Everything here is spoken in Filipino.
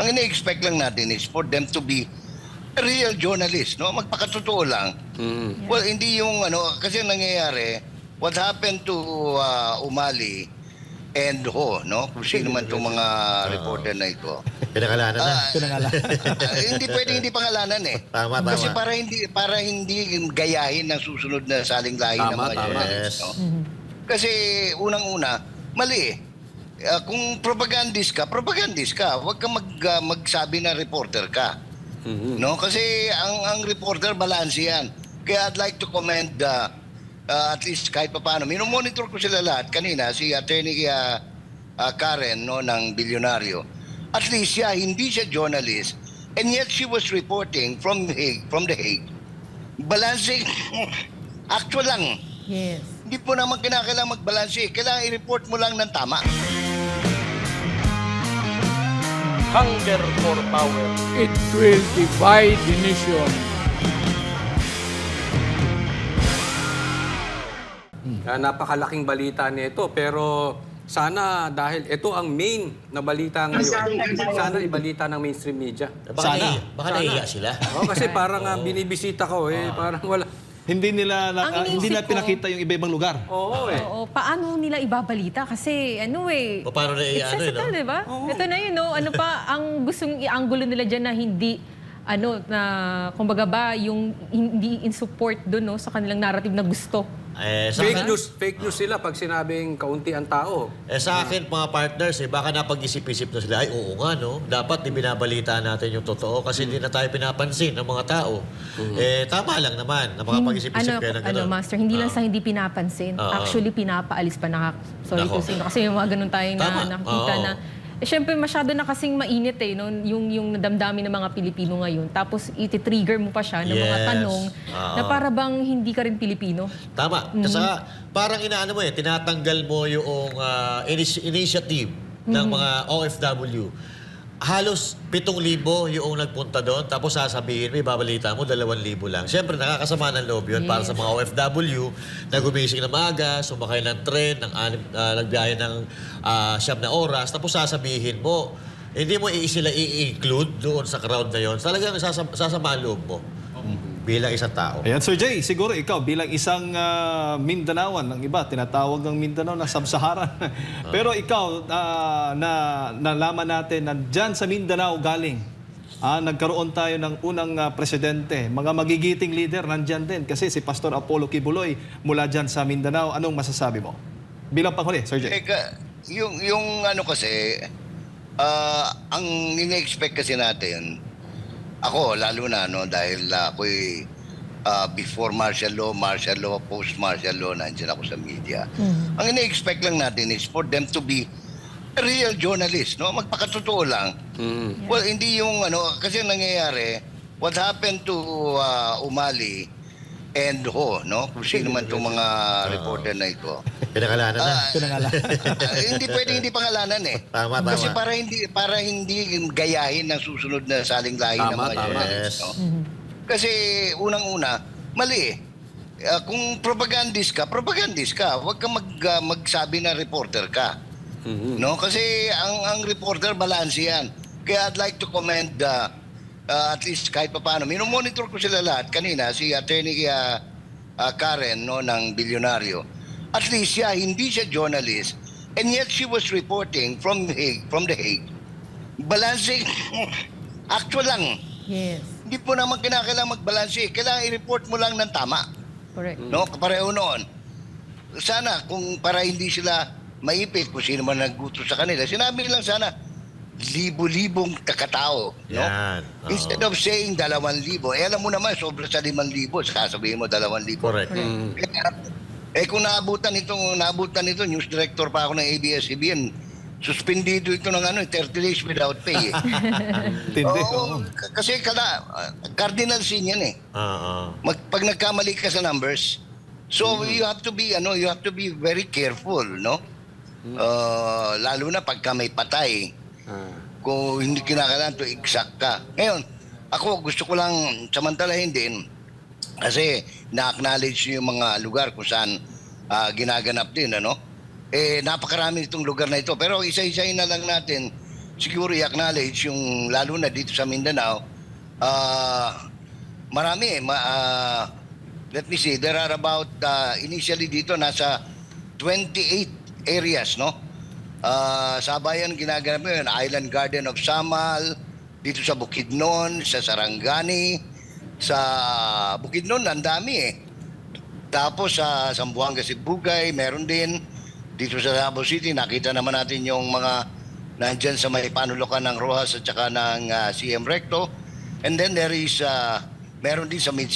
Ang ine-expect lang natin is for them to be a real journalist, no? Magpakatotoo lang. Well, hindi yung kasi nangyayari, what happened to Umali and Ho, no? Kung sino man itong mga reporter na ito. Pinangalanan na. Hindi pwedeng hindi pangalanan eh. Tama. Kasi para hindi gayahin ng susunod na saling-lahi ng mga journalist, no? Kasi unang-una, mali eh. Kung propagandist ka, huwag kang magsabi na reporter ka. No? Kasi ang reporter, balanse yan. Kaya I'd like to commend at least kahit pa paano. Minomonitor ko sila lahat. Kanina, si Attorney Karen no, ng Bilyonaryo. At least siya, hindi siya journalist. And yet she was reporting from the Hague. Balancing, actual lang. Yes. Hindi po naman kinakailangan magbalanse. Kailangan i-report mo lang ng tama. Hunger for power. It will divide the nation. Napakalaking balita nito pero sana dahil ito ang main na balita ngayon, sana ibalita ng mainstream media. Baka nahiya sila. Kasi parang binibisita ko parang wala. Hindi nila hindi na iniisip ko, pinakita yung iba-ibang lugar. Oo Oo, paano nila ibabalita? Kasi Paano na it's sensitive, di ba? Ito na yun, no? Ano pa ang gustong i-anggulo nila dyan na hindi, na, kumbaga ba, yung hindi in support doon, no, sa kanilang narrative na gusto. Fake news sila pag sinabing kaunti ang tao. Sa akin, mga partners, baka napag-isip-isip na sila, ay oo nga, no? Dapat ibinabalita natin yung totoo kasi hindi na tayo pinapansin ng mga tao. Tama lang naman na makapag-isip-isip kayo ng gano'n. Master, hindi lang sa hindi pinapansin. Actually, pinapaalis pa sorry kung sino. Kasi yung mga ganun tayong nakikita na syempre, masyado na kasing mainit no? yung damdamin ng mga Pilipino ngayon. Tapos, iti-trigger mo pa siya ng mga tanong na para bang hindi ka rin Pilipino. Tama. Kasi parang inaano mo tinatanggal mo yung initiative ng mga OFW. Halos 7,000 yung nagpunta doon. Tapos sasabihin, may babalita mo, 2,000 lang. Siyempre, nakakasama ng loob yun para sa mga OFW na gumising na maaga, sumakay ng tren, nagbiyahe ng 9 na oras. Tapos sasabihin mo, hindi mo sila i-include doon sa crowd na yun. Talagang sasama ang loob mo bilang isang tao. Ayan, Sir Jay, siguro ikaw bilang isang Mindanaoan, ng iba, tinatawag ng Mindanao na Sub-Saharan. Pero ikaw, nalaman natin na dyan sa Mindanao galing, nagkaroon tayo ng unang presidente. Mga magigiting leader nandyan din kasi si Pastor Apollo Kibuloy mula dyan sa Mindanao. Anong masasabi mo? Bilang panghuli, Sir Jay. Yung kasi, ang ine-expect kasi natin, ako, lalo na, dahil ako'y before martial law, post-martial law, nandiyan ako sa media. Ang ine-expect lang natin is for them to be a real journalist, no? Magpakatotoo lang. Well, hindi yung, kasi nangyayari, what happened to Umali and Ho, no? Kung sino man itong mga reporter na ito. Pinangalanan na. Hindi pwedeng hindi pangalanan eh. Tama. Kasi para hindi gayahin ng susunod na saling-lahi ng mga journalist, no? Kasi unang-una, mali eh. Kung propagandist ka, huwag kang magsabi na reporter ka. No? Kasi ang reporter, balanse yan. Kaya I'd like to commend at least kahit pa paano. Minomonitor ko sila lahat. Kanina, si Attorney Karen no, ng Bilyonaryo. At least siya, hindi siya journalist. And yet she was reporting from the Hague. Balancing, actual lang. Yes. Hindi po naman kinakailangan magbalanse. Kailangan i-report mo lang ng tama. Correct. No? Kapareho noon. Sana, kung para hindi sila maipit, kung sino man naggutos sa kanila, sinabi lang sana, libo-libong kakatao. No? Yan. Instead of saying 2,000, alam mo naman, sobra sa 5,000, sasabihin mo 2,000. Correct. Kung naabutan nito, news director pa ako ng ABS-CBN, suspendido ito ng 30 days without pay. Tindi. Kasi cardinal sin yan eh. Pag nagkamali ka sa numbers, so you have to be very careful, no? Lalo na pagka may patay. Kung hindi kinakailangan to exact ka. Ngayon, ako gusto ko lang samantalahin din kasi na-acknowledge yung mga lugar kung saan ginaganap din, napakarami itong lugar na ito. Pero isa-isahin na lang natin siguro i-acknowledge yung lalo na dito sa Mindanao, marami. Let me see, there are about, initially dito, nasa 28 areas, no? Sa bayan, ginaganap mo yun, Island Garden of Samal, dito sa Bukidnon, sa Sarangani, sa Bukidnon, ang dami eh. Tapos sa Zamboanga, Sibugay, meron din. Dito sa Davao City, nakita naman natin yung mga nandyan sa may panulukan ng Rojas at saka ng CM Recto. And then there is, meron din sa